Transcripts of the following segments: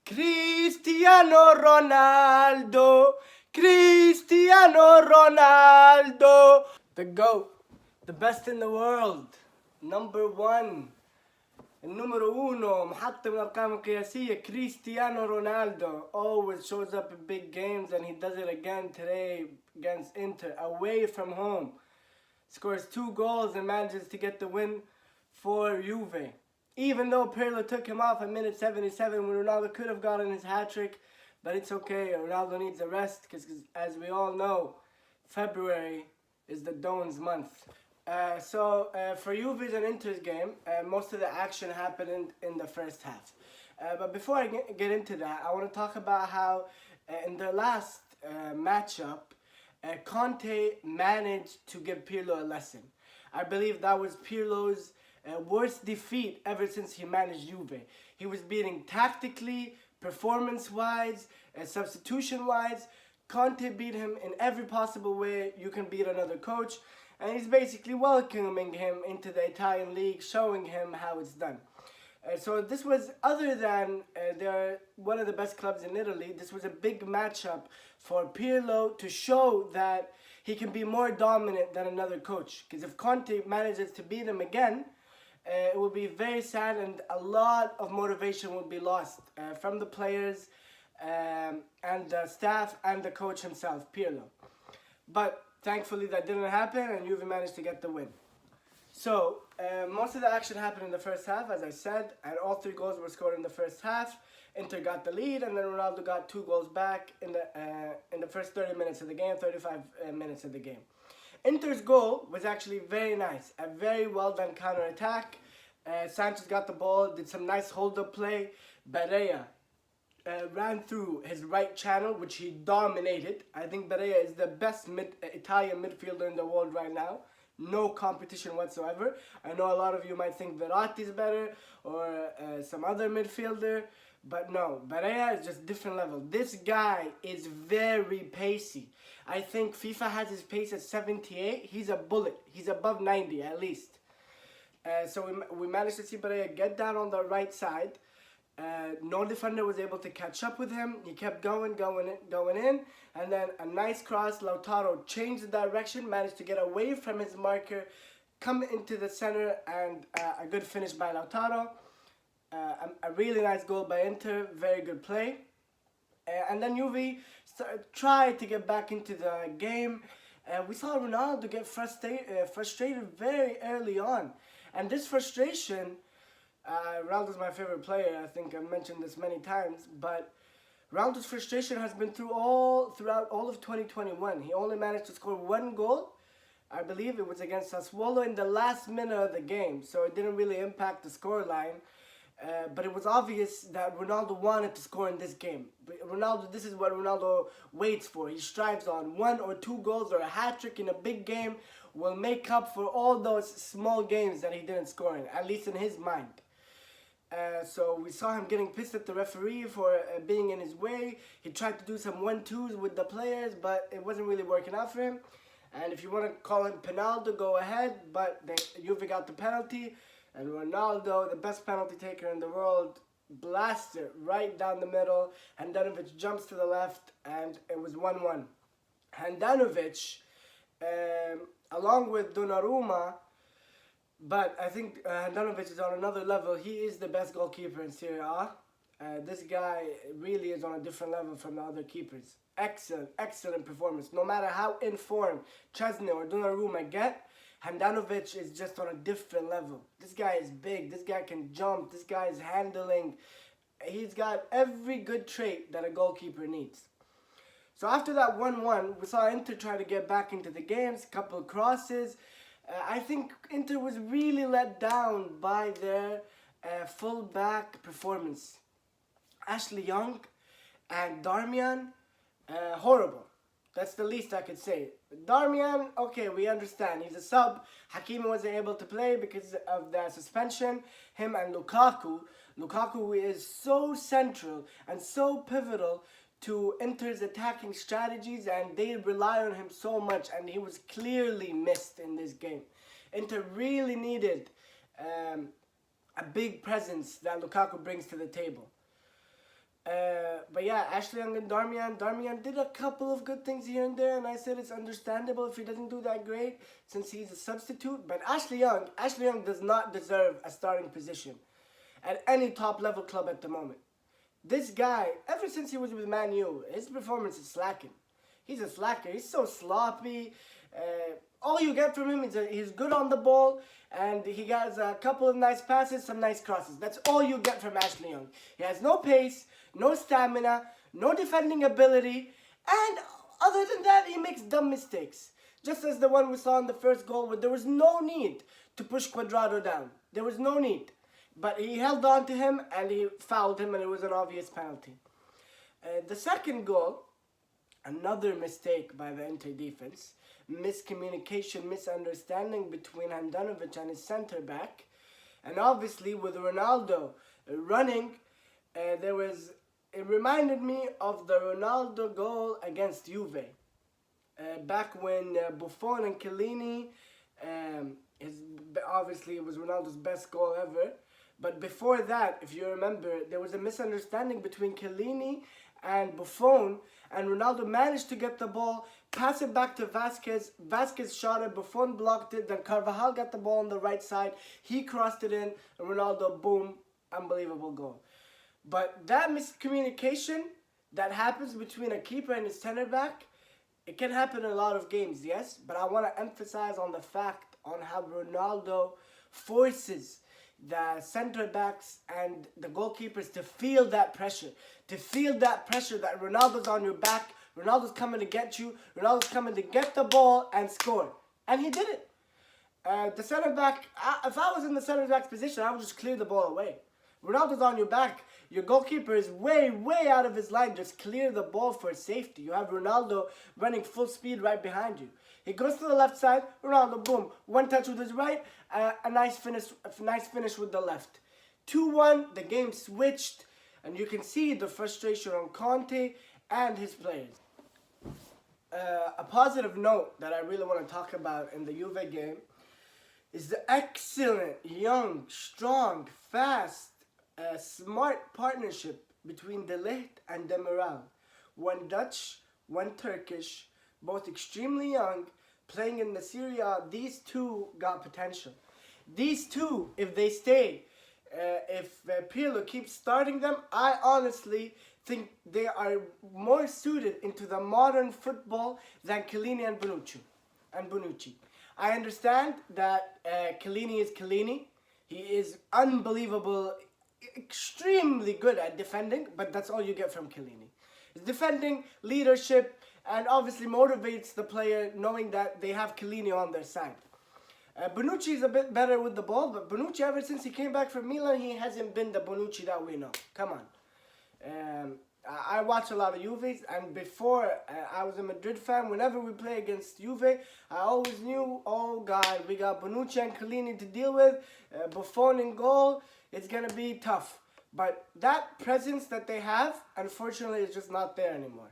Cristiano Ronaldo, Cristiano Ronaldo, the GOAT, the best in the world, number one, النمرو uno, محطم الأرقام القياسية, Cristiano Ronaldo, always shows up in big games and he does it again today against Inter, away from home. Scores 2 goals and manages to get the win for Juve. Even though Pirlo took him off at minute 77 when Ronaldo could have gotten his hat-trick, but it's okay, Ronaldo needs a rest because as we all know, February is the Don's month. For Juve's and Inter's game, most of the action happened in the first half. But before I get into that, I want to talk about how in their last matchup, Conte managed to give Pirlo a lesson. I believe that was Pirlo's worst defeat ever since he managed Juve. He was beating tactically, performance-wise, substitution-wise. Conte beat him in every possible way you can beat another coach. And he's basically welcoming him into the Italian league, showing him how it's done. So this was, other than they're one of the best clubs in Italy, this was a big matchup for Pirlo to show that he can be more dominant than another coach. Because if Conte manages to beat him again, it will be very sad and a lot of motivation will be lost from the players and the staff and the coach himself, Pirlo. But thankfully that didn't happen and Juve managed to get the win. So, most of the action happened in the first half, as I said, and all 3 goals were scored in the first half. Inter got the lead, and then Ronaldo got 2 goals back in the first 30 minutes of the game, 35 minutes of the game. Inter's goal was actually very nice, a very well done counter-attack. Sanchez got the ball, did some nice hold-up play. Barea ran through his right channel, which he dominated. I think Barea is the best Italian midfielder in the world right now. No competition whatsoever. I know a lot of you might think Verratti is better or some other midfielder, but no, Barea is just different level. This guy is very pacey. I think FIFA has his pace at 78. He's a bullet. He's above 90 at least. So we managed to see Barea get down on the right side. No defender was able to catch up with him. He kept going in, and then a nice cross. Lautaro changed the direction, managed to get away from his marker, come into the center, and a good finish by Lautaro. A really nice goal by Inter, very good play. And then Juve tried to get back into the game. We saw Ronaldo get frustrated very early on, and this frustration. Ronaldo's my favorite player. I think I've mentioned this many times, but Ronaldo's frustration has been throughout all of 2021. He only managed to score 1 goal. I believe it was against Sassuolo in the last minute of the game, so it didn't really impact the scoreline. But it was obvious that Ronaldo wanted to score in this game. But this is what Ronaldo waits for. He strives on 1 or 2 goals or a hat-trick in a big game will make up for all those small games that he didn't score in, at least in his mind. So we saw him getting pissed at the referee for being in his way. He tried to do some 1-2s with the players, but it wasn't really working out for him. And if you want to call him Penaldo, go ahead. But Juve got the penalty, and Ronaldo, the best penalty taker in the world, blasted right down the middle. Handanovic jumps to the left, and it was 1-1. Handanovic, along with Donnarumma, but I think Handanovic is on another level. He is the best goalkeeper in Serie A. This guy really is on a different level from the other keepers. Excellent performance. No matter how in form Chesney or Donnarumma get, Handanovic is just on a different level. This guy is big. This guy can jump. This guy is handling. He's got every good trait that a goalkeeper needs. So after that 1-1, we saw Inter try to get back into the games. A couple of crosses. I think Inter was really let down by their full-back performance. Ashley Young and Darmian, horrible. That's the least I could say. Darmian, okay, we understand. He's a sub. Hakimi wasn't able to play because of the suspension. Him and Lukaku. Lukaku is so central and so pivotal to Inter's attacking strategies, and they rely on him so much, and he was clearly missed in this game. Inter really needed a big presence that Lukaku brings to the table. But yeah, Ashley Young and Darmian. Darmian did a couple of good things here and there, and I said it's understandable if he doesn't do that great since he's a substitute. But Ashley Young does not deserve a starting position at any top level club at the moment. This guy, ever since he was with Man U, his performance is slacking. He's a slacker. He's so sloppy. All you get from him is he's good on the ball, and he has a couple of nice passes, some nice crosses. That's all you get from Ashley Young. He has no pace, no stamina, no defending ability, and other than that, he makes dumb mistakes. Just as the one we saw in the first goal, where there was no need to push Cuadrado down. There was no need. But he held on to him, and he fouled him, and it was an obvious penalty. The second goal, another mistake by the Inter defense. Miscommunication, misunderstanding between Handanovic and his center back. And obviously with Ronaldo running, it reminded me of the Ronaldo goal against Juve. Back when Buffon and Chiellini, obviously it was Ronaldo's best goal ever. But before that, if you remember, there was a misunderstanding between Chiellini and Buffon, and Ronaldo managed to get the ball, pass it back to Vasquez. Vasquez shot it, Buffon blocked it, then Carvajal got the ball on the right side. He crossed it in, and Ronaldo, boom, unbelievable goal. But that miscommunication that happens between a keeper and his center back, it can happen in a lot of games, yes, but I want to emphasize on the fact on how Ronaldo forces the center backs and the goalkeepers to feel that pressure. To feel that pressure that Ronaldo's on your back, Ronaldo's coming to get you, Ronaldo's coming to get the ball and score. And he did it. The center back, if I was in the center back's position, I would just clear the ball away. Ronaldo's on your back. Your goalkeeper is way, way out of his line. Just clear the ball for safety. You have Ronaldo running full speed right behind you. He goes to the left side. Ronaldo, boom, one touch with his right. A nice finish with the left. 2-1. The game switched, and you can see the frustration on Conte and his players. A positive note that I really want to talk about in the Juve game is the excellent, young, strong, fast, smart partnership between De Ligt and Demiral. One Dutch, one Turkish, both extremely young, playing in the Serie A. These two got potential. These two, if they stay, if Pirlo keeps starting them, I honestly think they are more suited into the modern football than Chiellini and Bonucci. I understand that Chiellini is Chiellini. He is unbelievable, extremely good at defending, but that's all you get from Chiellini. His defending, leadership, and obviously motivates the player knowing that they have Chiellini on their side. Bonucci is a bit better with the ball, but Bonucci, ever since he came back from Milan, he hasn't been the Bonucci that we know. Come on. I watch a lot of Juves, and before I was a Madrid fan, whenever we play against Juve, I always knew, oh God, we got Bonucci and Chiellini to deal with, Buffon in goal, it's going to be tough. But that presence that they have, unfortunately, is just not there anymore.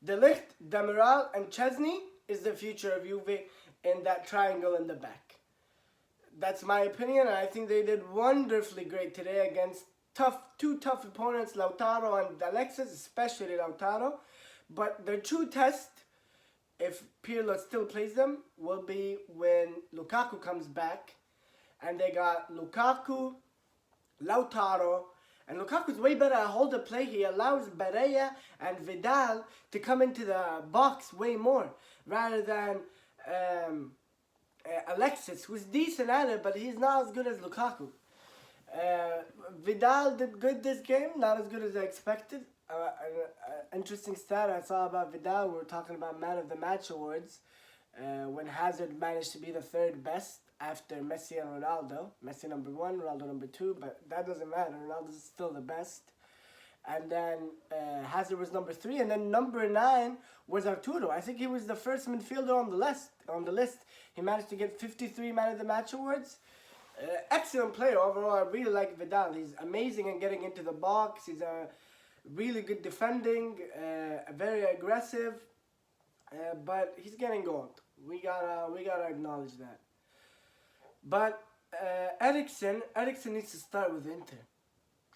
De Ligt, Demiral, and Chesney is the future of Juve in that triangle in the back. That's my opinion, and I think they did wonderfully great today against two tough opponents, Lautaro and Alexis, especially Lautaro. But their true test, if Pirlo still plays them, will be when Lukaku comes back. And they got Lukaku, Lautaro, and Lukaku's way better at hold of play. He allows Barella and Vidal to come into the box way more, rather than Alexis, who's decent at it, but he's not as good as Lukaku. Vidal did good this game, not as good as I expected. Interesting stat I saw about Vidal, we were talking about Man of the Match awards, when Hazard managed to be the third best after Messi and Ronaldo. Messi number 1, Ronaldo number 2, but that doesn't matter. Ronaldo's still the best. And then Hazard was number 3, and then number 9 was Arturo. I think he was the first midfielder on the list. He managed to get 53 Man of the Match awards. Excellent player overall. I really like Vidal. He's amazing in getting into the box. He's a really good defending, very aggressive, but he's getting old. We gotta acknowledge that. But Eriksen needs to start with Inter.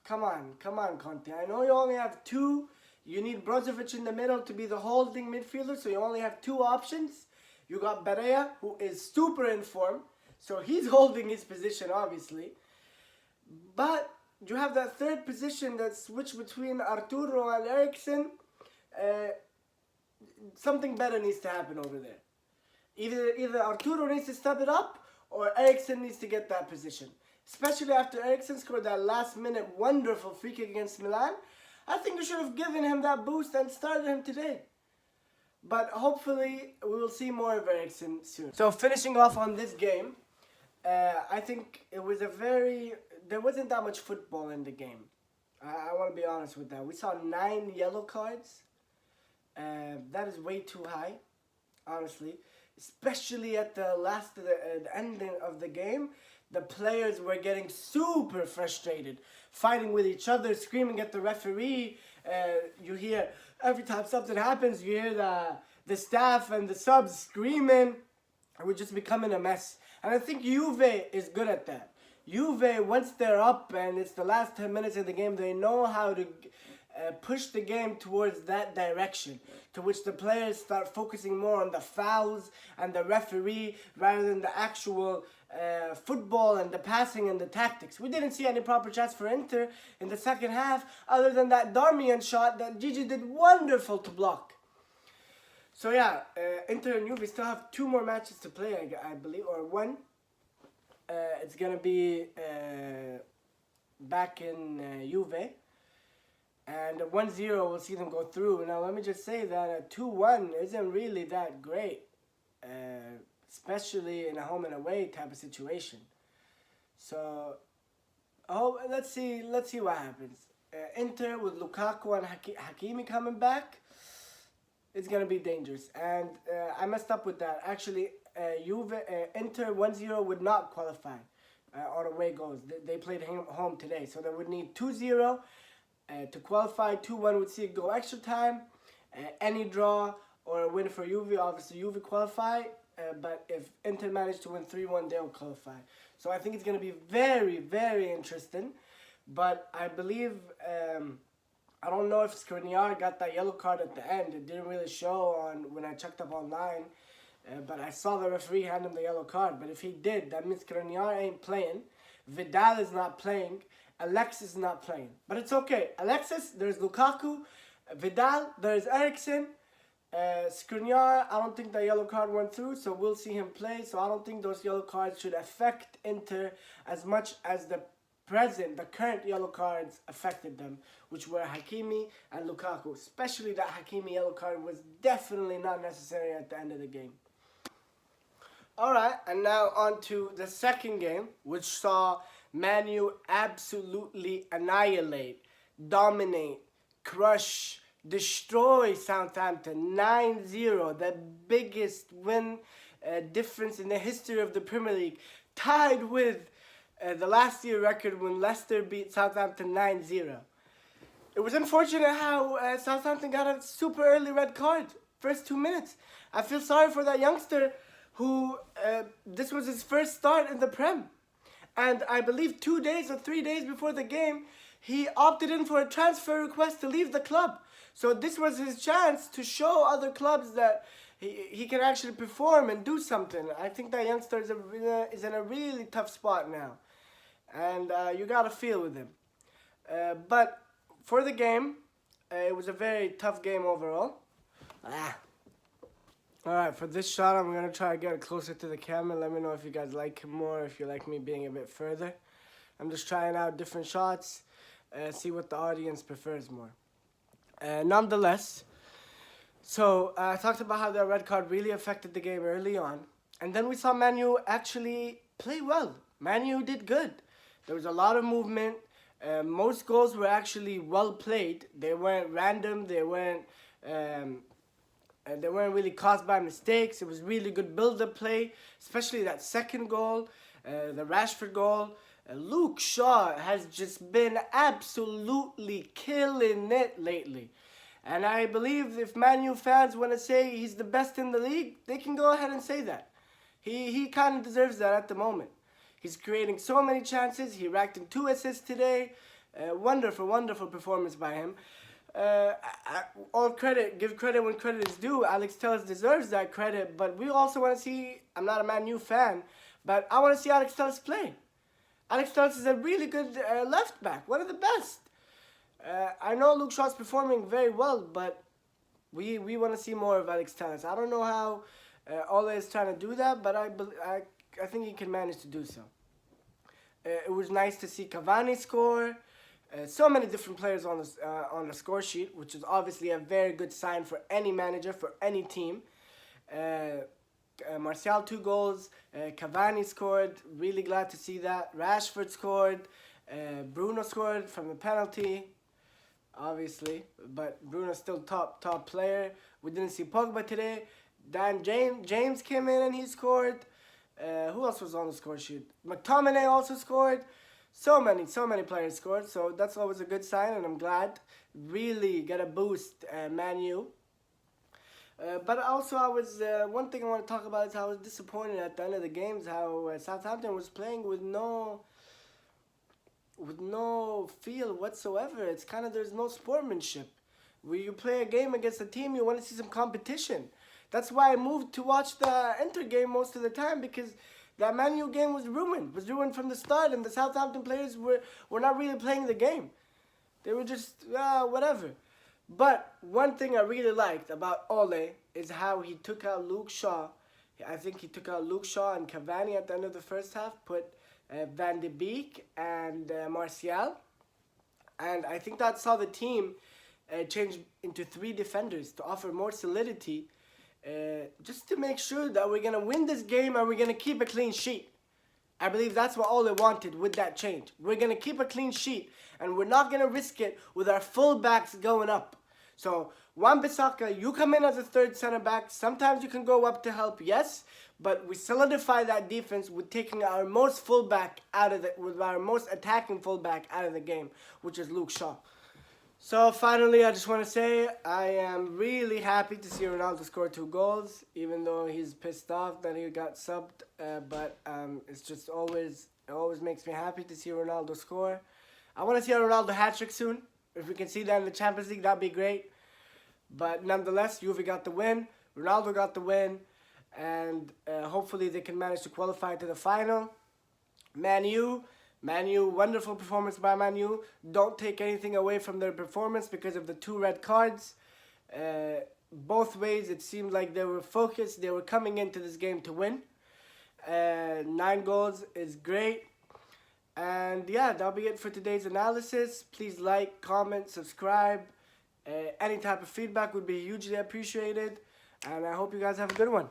Come on, Conte. I know you only have two. You need Brozovic in the middle to be the holding midfielder, so you only have two options. You got Berea, who is super in form, so he's holding his position, obviously. But you have that third position that switched between Arturo and Eriksen. Something better needs to happen over there. Either Arturo needs to step it up, or Eriksen needs to get that position. Especially after Eriksen scored that last-minute wonderful free kick against Milan. I think you should have given him that boost and started him today. But hopefully, we will see more of Eriksen soon. So finishing off on this game, I think it was there wasn't that much football in the game. I want to be honest with that. We saw 9 yellow cards. That is way too high, honestly. Especially at the ending of the game. The players were getting super frustrated, fighting with each other, screaming at the referee. You hear, every time something happens, you hear the staff and the subs screaming. We're just becoming a mess. And I think Juve is good at that. Juve, once they're up and it's the last 10 minutes of the game, they know how to push the game towards that direction, to which the players start focusing more on the fouls and the referee rather than the actual football and the passing and the tactics. We didn't see any proper chance for Inter in the second half other than that Darmian shot that Gigi did wonderful to block. So yeah, Inter and Juve still have 2 more matches to play, I believe, or 1. It's going to be back in Juve. And 1-0 will see them go through. Now, let me just say that a 2-1 isn't really that great, especially in a home and away type of situation. So, let's see what happens. Inter with Lukaku and Hakimi coming back, it's gonna be dangerous. And I messed up with that. Actually, Inter 1-0 would not qualify on away goals. They played home today, so they would need 2-0. To qualify. 2-1 would see it go extra time, any draw or a win for Juve. Obviously Juve qualify, but if Inter manage to win 3-1, they'll qualify. So I think it's going to be very, very interesting. But I believe, I don't know if Skriniar got that yellow card at the end. It didn't really show on when I checked up online, but I saw the referee hand him the yellow card. But if he did, that means Skriniar ain't playing. Vidal is not playing. Alexis is not playing. But it's okay. Alexis, there's Lukaku. Vidal, there's Eriksen. Skriniar, I don't think the yellow card went through, so we'll see him play. So I don't think those yellow cards should affect Inter as much as the current yellow cards affected them, which were Hakimi and Lukaku. Especially that Hakimi yellow card was definitely not necessary at the end of the game. Alright, and now on to the second game, which saw Man U absolutely annihilate, dominate, crush, destroy Southampton 9-0. The biggest win difference in the history of the Premier League, tied with the last year record when Leicester beat Southampton 9-0. It was unfortunate how Southampton got a super early red card, first 2 minutes. I feel sorry for that youngster who this was his first start in the Prem. And I believe 2 days or 3 days before the game, he opted in for a transfer request to leave the club. So this was his chance to show other clubs that he can actually perform and do something. I think that youngster is in a really tough spot now. And you got to feel with him. But for the game, it was a very tough game overall. Alright, for this shot, I'm going to try to get it closer to the camera. Let me know if you guys like him more, if you like me being a bit further. I'm just trying out different shots, see what the audience prefers more. Nonetheless, so I talked about how the red card really affected the game early on. And then we saw Man U actually play well. Man U did good. There was a lot of movement. Most goals were actually well played. They weren't random. They weren't really caused by mistakes. It was really good build-up play, especially that second goal, the Rashford goal. Luke Shaw has just been absolutely killing it lately. And I believe if Man U fans want to say he's the best in the league, they can go ahead and say that. He kind of deserves that at the moment. He's creating so many chances. He racked in 2 assists today. Wonderful performance by him. Give credit when credit is due. Alex Telles deserves that credit, but we also want to see, I'm not a Man U fan, but I want to see Alex Telles play. Alex Telles is a really good left back, one of the best. I know Luke Shaw's performing very well, but we want to see more of Alex Telles. I don't know how Ole is trying to do that, but I think he can manage to do so. It was nice to see Cavani score. So many different players on the score sheet, which is obviously a very good sign for any manager, for any team. Martial 2 goals, Cavani scored, really glad to see that. Rashford scored, Bruno scored from the penalty, obviously, but Bruno's still top player. We didn't see Pogba today. James came in and he scored. Who else was on the score sheet? McTominay also scored. So many players scored, so that's always a good sign, and I'm glad. Really get a boost, Man U. But also, one thing I want to talk about is how I was disappointed at the end of the games, how Southampton was playing with no feel whatsoever. It's kind of, there's no sportsmanship. When you play a game against a team, you want to see some competition. That's why I moved to watch the Inter game most of the time, because that Man U game was ruined from the start, and the Southampton players were not really playing the game. They were just, whatever. But one thing I really liked about Ole is how he took out Luke Shaw. I think he took out Luke Shaw and Cavani at the end of the first half, put Van de Beek and Martial. And I think that saw the team change into 3 defenders to offer more solidity, just to make sure that we're going to win this game and we're going to keep a clean sheet. I believe that's what Ole wanted with that change. We're going to keep a clean sheet, and we're not going to risk it with our full-backs going up. So, Wan-Bissaka, you come in as a third center-back. Sometimes you can go up to help, yes, but we solidify that defense with taking our most full-back with our most attacking full-back out of the game, which is Luke Shaw. So finally, I just want to say I am really happy to see Ronaldo score 2 goals, even though he's pissed off that he got subbed. But it's just it always makes me happy to see Ronaldo score. I want to see a Ronaldo hat-trick soon. If we can see that in the Champions League, that'd be great. But nonetheless, Juve got the win, Ronaldo got the win, and hopefully they can manage to qualify to the final. Man U, wonderful performance by Man U. Don't take anything away from their performance because of the 2 red cards. Both ways, it seemed like they were focused. They were coming into this game to win. 9 goals is great. And yeah, that'll be it for today's analysis. Please like, comment, subscribe. Any type of feedback would be hugely appreciated. And I hope you guys have a good one.